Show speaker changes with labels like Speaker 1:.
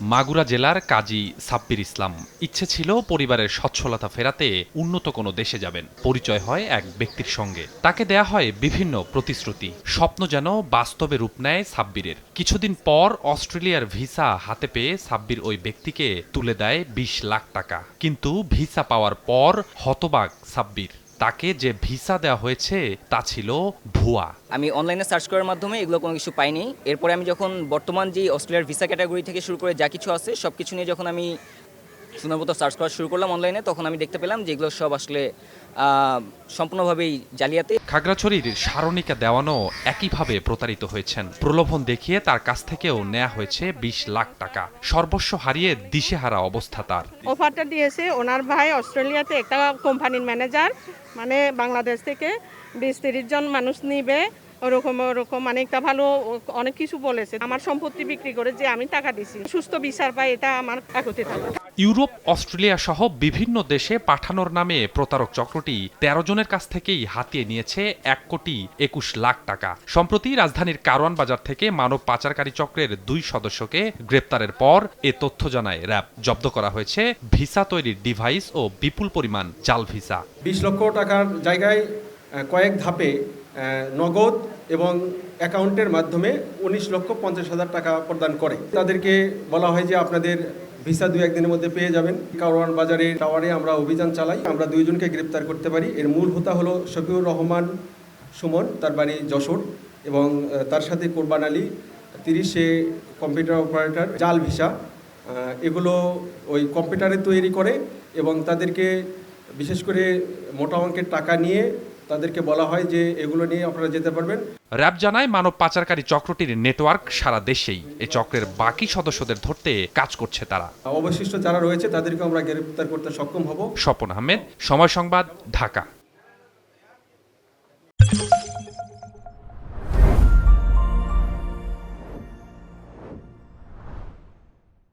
Speaker 1: মাগুরা জেলার কাজী সাব্বির ইসলাম। ইচ্ছে ছিল পরিবারের সচ্ছলতা ফেরাতে উন্নত কোনো দেশে যাবেন। পরিচয় হয় এক ব্যক্তির সঙ্গে। তাকে দেয়া হয় বিভিন্ন প্রতিশ্রুতি। স্বপ্ন যেন বাস্তবে রূপ নেয় সাব্বিরের। কিছুদিন পর অস্ট্রেলিয়ার ভিসা হাতে পেয়ে সাব্বির ওই ব্যক্তিকে তুলে দেয় ২০ লাখ টাকা। কিন্তু ভিসা পাওয়ার পর হতবাক সাব্বির। তাকে যে ভিসা দেওয়া হয়েছে তা ছিল ভুয়া।
Speaker 2: আমি অনলাইনে সার্চ করার মাধ্যমে এগুলো কোনো কিছু পাইনি। এরপরে আমি যখন বর্তমান যে অস্ট্রেলিয়ার ভিসা ক্যাটাগরি থেকে শুরু করে যা কিছু আছে সব কিছু নিয়ে যখন আমি সুন্দর মতো সার্চ করা শুরু করলাম অনলাইনে, তখন আমি দেখতে পেলাম যে এগুলো সব আসলে সম্পূর্ণভাবেই জালিয়াতি।
Speaker 1: খাগড়াছড়ির সারণিকা দেওয়ানও একইভাবে প্রতারিত হয়েছেন। প্রলোভন দেখিয়ে তার কাছ থেকেও নেওয়া হয়েছে ২০ লাখ টাকা। সর্বস্ব হারিয়ে দিশেহারা অবস্থা তার।
Speaker 3: অফারটা দিয়েছে ওনার ভাই অস্ট্রেলিয়াতে একটা কোম্পানির ম্যানেজার, মানে বাংলাদেশ থেকে ২০-৩০ জন মানুষ নিবে, ওরকম মানে একটা ভালো অনেক কিছু বলেছে। আমার সম্পত্তি বিক্রি করে যে আমি টাকা দিছি, সুস্থ বিচার পাই, এটা আমার একত্রিত থাকে।
Speaker 1: ইউরোপ, অস্ট্রেলিয়া সহ বিভিন্ন দেশে পাঠানোর নামে প্রতারক চক্রটি ১৩ জনের কাছ থেকেই হাতিয়ে নিয়েছে ১,২১,০০,০০০ টাকা। সম্প্রতি রাজধানীর কারওয়ান বাজার থেকে মানব পাচারকারী চক্রের ২ সদস্যকে গ্রেপ্তারের পর এ তথ্য জানায় র্যাব। জব্দ করা হয়েছে ভিসা তৈরির ডিভাইস ও বিপুল পরিমাণ জাল ভিসা।
Speaker 4: ২০ লক্ষ টাকার জায়গায় কয়েক ধাপে নগদ এবং অ্যাকাউন্টের মাধ্যমে ১৯,৫০,০০০ টাকা প্রদান করে। তাদেরকে বলা হয় যে আপনাদের ভিসা ২-১ দিনের মধ্যে পেয়ে যাবেন। কারওয়ান বাজারের টাওয়ারে আমরা অভিযান চালাই। আমরা ২ জনকে গ্রেপ্তার করতে পারি। এর মূল হোতা হলো শফিউর রহমান সুমন, তার বাড়ি যশোর, এবং তার সাথে কোরবান আলী ৩০, সে কম্পিউটার অপারেটর। জাল ভিসা এগুলো ওই কম্পিউটারে তৈরি করে এবং তাদেরকে বিশেষ করে মোটা অঙ্কের টাকা নিয়ে তাদেরকে বলা হয় যে এগুলো নিয়ে আপনারা যেতে পারবেন।
Speaker 1: র্যাব জানায় মানব পাচারকারী চক্রটির নেটওয়ার্ক সারা দেশেই। এ চক্রের বাকি সদস্যদের ধরতে কাজ করছে তারা।
Speaker 4: অবশিষ্ট যারা রয়েছে তাদেরকে আমরা গ্রেপ্তার করতে সক্ষম হব।
Speaker 1: স্বপন আহমেদ, সময় সংবাদ, ঢাকা।